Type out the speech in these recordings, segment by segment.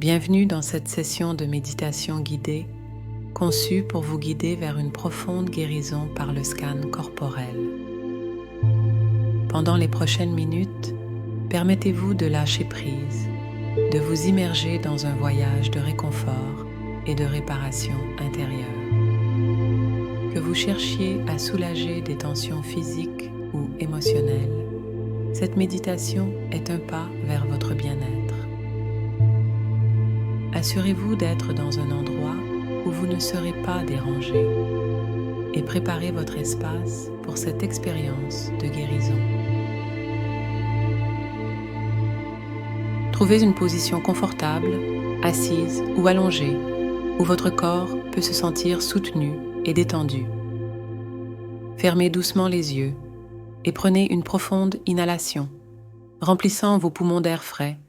Bienvenue dans cette session de méditation guidée conçue pour vous guider vers une profonde guérison par le scan corporel. Pendant les prochaines minutes, permettez-vous de lâcher prise, de vous immerger dans un voyage de réconfort et de réparation intérieure. Que vous cherchiez à soulager des tensions physiques ou émotionnelles, cette méditation est un pas vers votre bien-être. Assurez-vous d'être dans un endroit où vous ne serez pas dérangé et préparez votre espace pour cette expérience de guérison. Trouvez une position confortable, assise ou allongée, où votre corps peut se sentir soutenu et détendu. Fermez doucement les yeux et prenez une profonde inhalation, remplissant vos poumons d'air frais,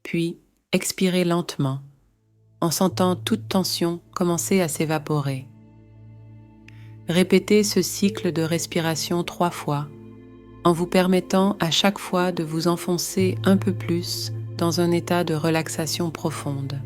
puis expirez lentement, en sentant toute tension commencer à s'évaporer. Répétez ce cycle de respiration 3 fois, en vous permettant à chaque fois de vous enfoncer un peu plus dans un état de relaxation profonde.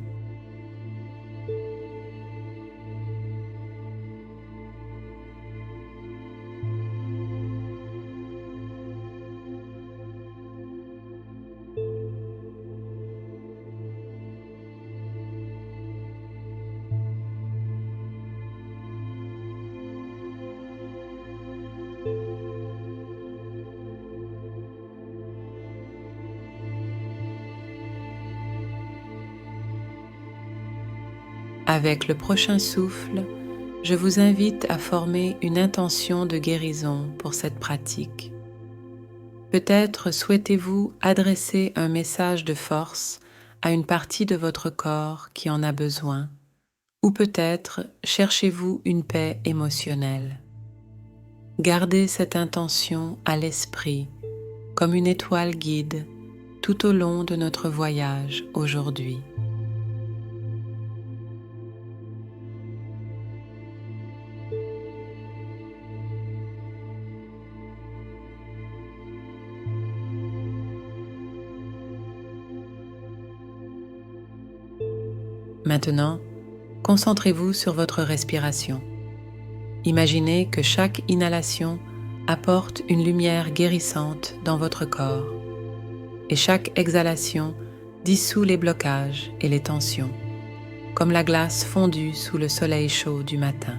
Avec le prochain souffle, je vous invite à former une intention de guérison pour cette pratique. Peut-être souhaitez-vous adresser un message de force à une partie de votre corps qui en a besoin, ou peut-être cherchez-vous une paix émotionnelle. Gardez cette intention à l'esprit comme une étoile guide tout au long de notre voyage aujourd'hui. Maintenant, concentrez-vous sur votre respiration. Imaginez que chaque inhalation apporte une lumière guérissante dans votre corps et chaque exhalation dissout les blocages et les tensions, comme la glace fondue sous le soleil chaud du matin.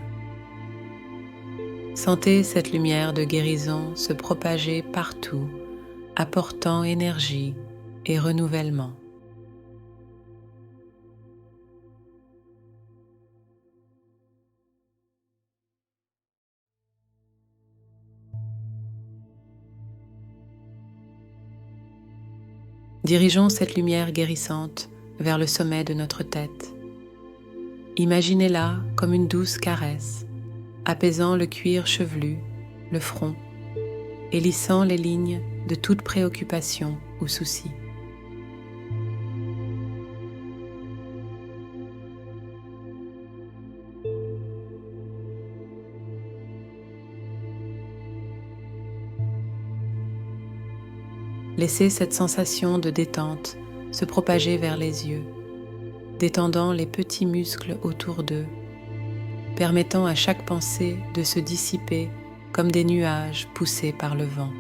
Sentez cette lumière de guérison se propager partout, apportant énergie et renouvellement. Dirigeons cette lumière guérissante vers le sommet de notre tête. Imaginez-la comme une douce caresse, apaisant le cuir chevelu, le front, et lissant les lignes de toute préoccupation ou souci. Laissez cette sensation de détente se propager vers les yeux, détendant les petits muscles autour d'eux, permettant à chaque pensée de se dissiper comme des nuages poussés par le vent.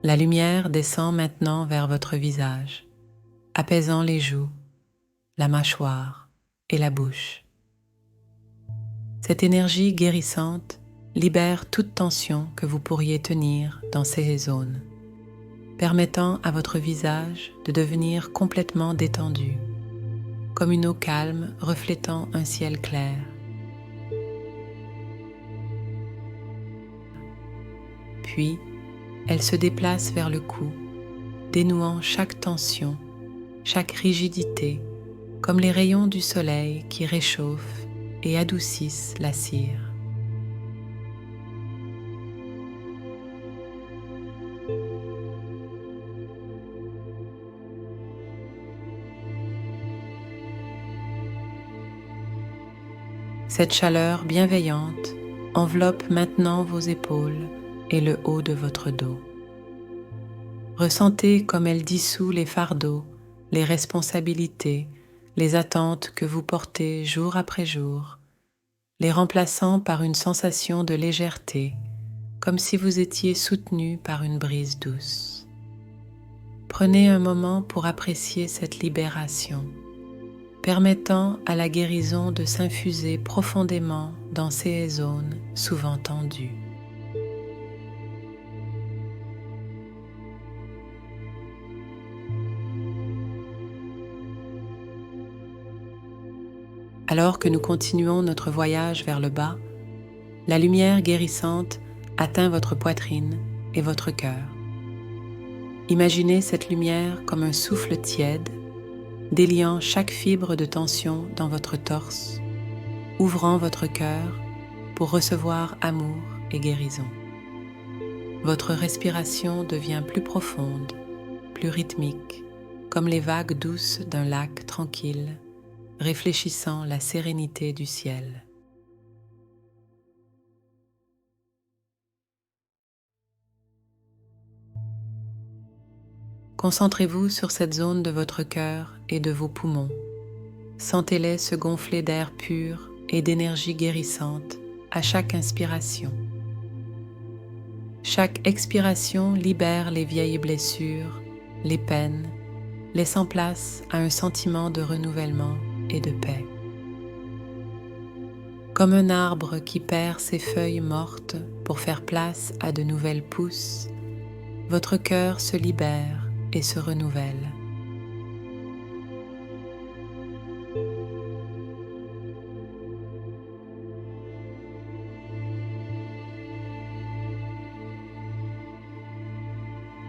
La lumière descend maintenant vers votre visage, apaisant les joues, la mâchoire et la bouche. Cette énergie guérissante libère toute tension que vous pourriez tenir dans ces zones, permettant à votre visage de devenir complètement détendu, comme une eau calme reflétant un ciel clair. Puis, elle se déplace vers le cou, dénouant chaque tension, chaque rigidité, comme les rayons du soleil qui réchauffent et adoucissent la cire. Cette chaleur bienveillante enveloppe maintenant vos épaules et le haut de votre dos. Ressentez comme elle dissout les fardeaux, les responsabilités, les attentes que vous portez jour après jour, les remplaçant par une sensation de légèreté, comme si vous étiez soutenu par une brise douce. Prenez un moment pour apprécier cette libération, permettant à la guérison de s'infuser profondément dans ces zones souvent tendues. Alors que nous continuons notre voyage vers le bas, la lumière guérissante atteint votre poitrine et votre cœur. Imaginez cette lumière comme un souffle tiède, déliant chaque fibre de tension dans votre torse, ouvrant votre cœur pour recevoir amour et guérison. Votre respiration devient plus profonde, plus rythmique, comme les vagues douces d'un lac tranquille, réfléchissant la sérénité du ciel. Concentrez-vous sur cette zone de votre cœur et de vos poumons. Sentez-les se gonfler d'air pur et d'énergie guérissante à chaque inspiration. Chaque expiration libère les vieilles blessures, les peines, laissant place à un sentiment de renouvellement et de paix. Comme un arbre qui perd ses feuilles mortes pour faire place à de nouvelles pousses, votre cœur se libère et se renouvelle.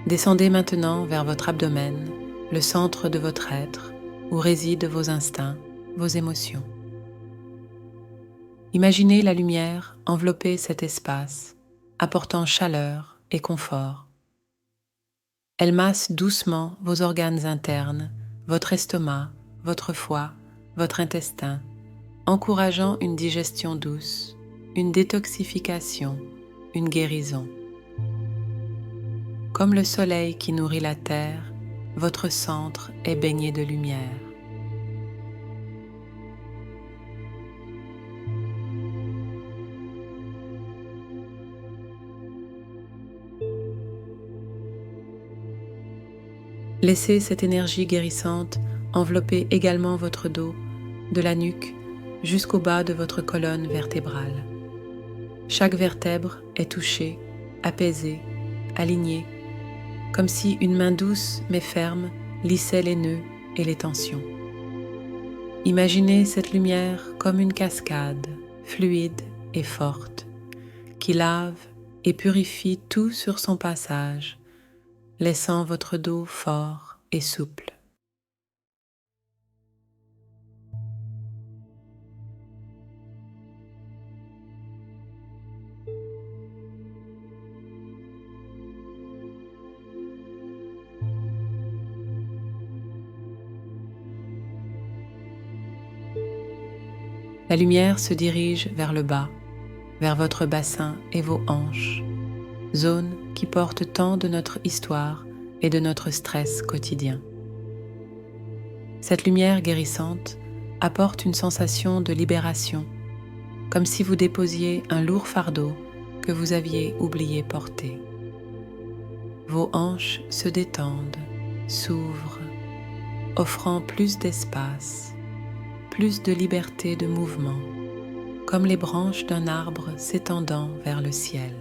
Descendez maintenant vers votre abdomen, le centre de votre être, où résident vos instincts, vos émotions. Imaginez la lumière envelopper cet espace, apportant chaleur et confort. Elle masse doucement vos organes internes, votre estomac, votre foie, votre intestin, encourageant une digestion douce, une détoxification, une guérison. Comme le soleil qui nourrit la terre, votre centre est baigné de lumière. Laissez cette énergie guérissante envelopper également votre dos, de la nuque jusqu'au bas de votre colonne vertébrale. Chaque vertèbre est touchée, apaisée, alignée, comme si une main douce mais ferme lissait les nœuds et les tensions. Imaginez cette lumière comme une cascade, fluide et forte, qui lave et purifie tout sur son passage, laissant votre dos fort et souple. La lumière se dirige vers le bas, vers votre bassin et vos hanches, zone qui porte tant de notre histoire et de notre stress quotidien. Cette lumière guérissante apporte une sensation de libération, comme si vous déposiez un lourd fardeau que vous aviez oublié porter. Vos hanches se détendent, s'ouvrent, offrant plus d'espace, plus de liberté de mouvement, comme les branches d'un arbre s'étendant vers le ciel.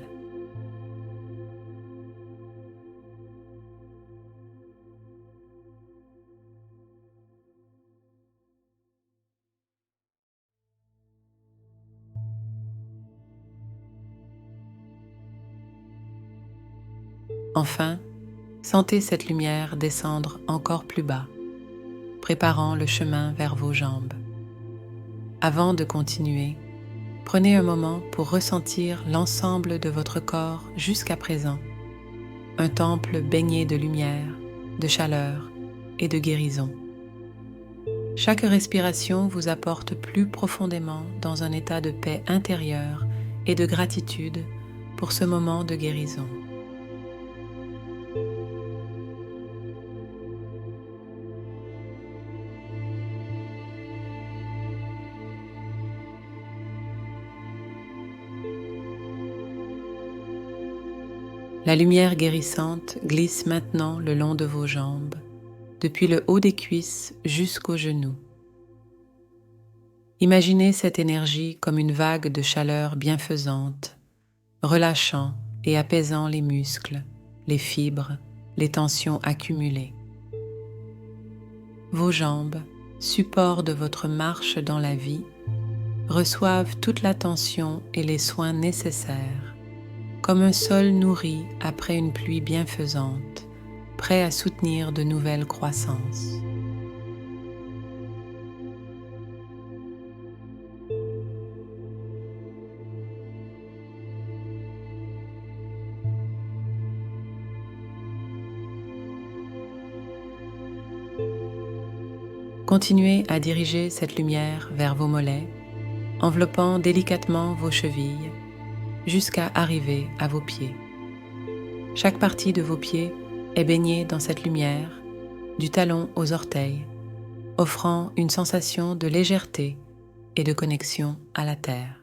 Enfin, sentez cette lumière descendre encore plus bas, préparant le chemin vers vos jambes. Avant de continuer, prenez un moment pour ressentir l'ensemble de votre corps jusqu'à présent, un temple baigné de lumière, de chaleur et de guérison. Chaque respiration vous apporte plus profondément dans un état de paix intérieure et de gratitude pour ce moment de guérison. La lumière guérissante glisse maintenant le long de vos jambes, depuis le haut des cuisses jusqu'aux genoux. Imaginez cette énergie comme une vague de chaleur bienfaisante, relâchant et apaisant les muscles, les fibres, les tensions accumulées. Vos jambes, support de votre marche dans la vie, reçoivent toute l'attention et les soins nécessaires, comme un sol nourri après une pluie bienfaisante, prêt à soutenir de nouvelles croissances. Continuez à diriger cette lumière vers vos mollets, enveloppant délicatement vos chevilles, jusqu'à arriver à vos pieds. Chaque partie de vos pieds est baignée dans cette lumière, du talon aux orteils, offrant une sensation de légèreté et de connexion à la terre.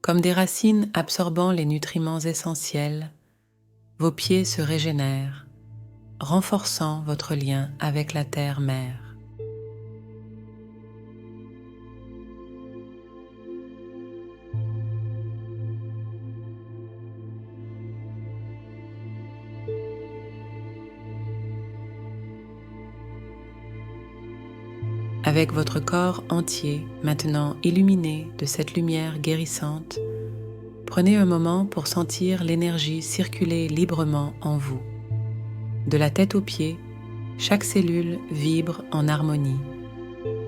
Comme des racines absorbant les nutriments essentiels, vos pieds se régénèrent, renforçant votre lien avec la terre-mère. Avec votre corps entier maintenant illuminé de cette lumière guérissante, prenez un moment pour sentir l'énergie circuler librement en vous. De la tête aux pieds, chaque cellule vibre en harmonie,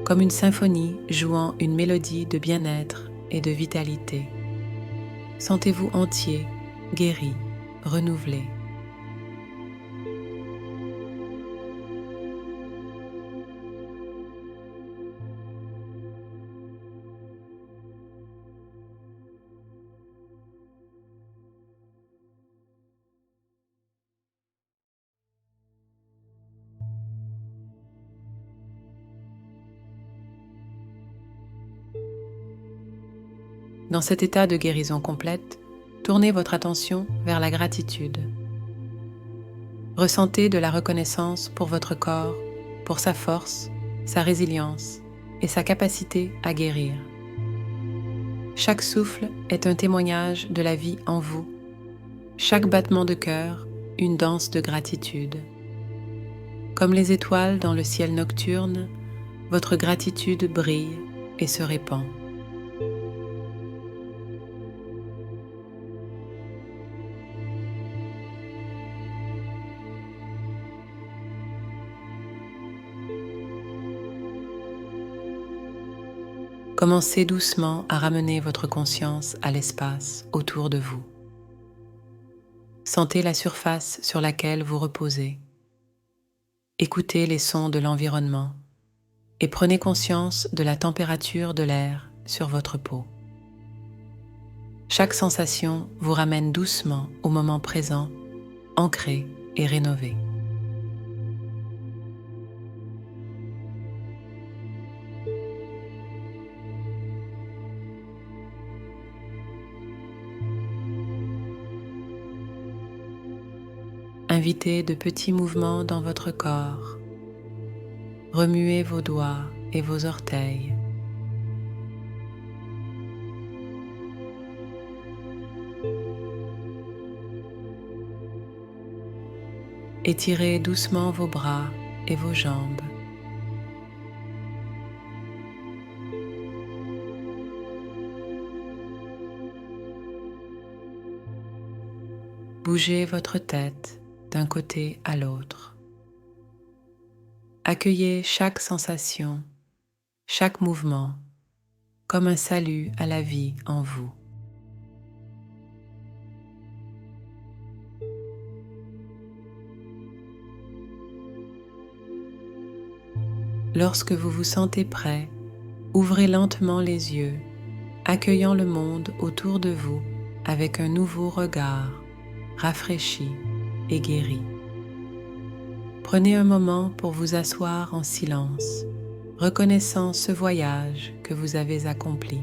comme une symphonie jouant une mélodie de bien-être et de vitalité. Sentez-vous entier, guéri, renouvelé. Dans cet état de guérison complète, tournez votre attention vers la gratitude. Ressentez de la reconnaissance pour votre corps, pour sa force, sa résilience et sa capacité à guérir. Chaque souffle est un témoignage de la vie en vous. Chaque battement de cœur, une danse de gratitude. Comme les étoiles dans le ciel nocturne, votre gratitude brille et se répand. Commencez doucement à ramener votre conscience à l'espace autour de vous. Sentez la surface sur laquelle vous reposez. Écoutez les sons de l'environnement et prenez conscience de la température de l'air sur votre peau. Chaque sensation vous ramène doucement au moment présent, ancré et rénové. Invitez de petits mouvements dans votre corps. Remuez vos doigts et vos orteils. Étirez doucement vos bras et vos jambes. Bougez votre tête d'un côté à l'autre. Accueillez chaque sensation, chaque mouvement, comme un salut à la vie en vous. Lorsque vous vous sentez prêt, ouvrez lentement les yeux, accueillant le monde autour de vous avec un nouveau regard, rafraîchi et guéri. Prenez un moment pour vous asseoir en silence, reconnaissant ce voyage que vous avez accompli.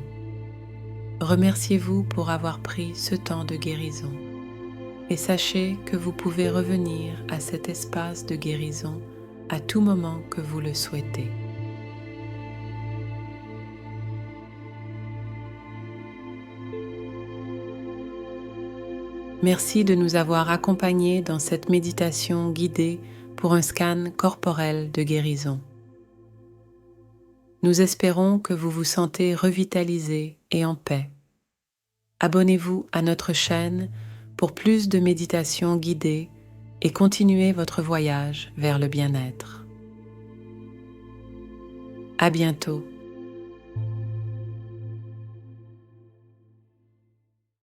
Remerciez-vous pour avoir pris ce temps de guérison et sachez que vous pouvez revenir à cet espace de guérison à tout moment que vous le souhaitez. Merci de nous avoir accompagnés dans cette méditation guidée pour un scan corporel de guérison. Nous espérons que vous vous sentez revitalisé et en paix. Abonnez-vous à notre chaîne pour plus de méditations guidées et continuez votre voyage vers le bien-être. À bientôt.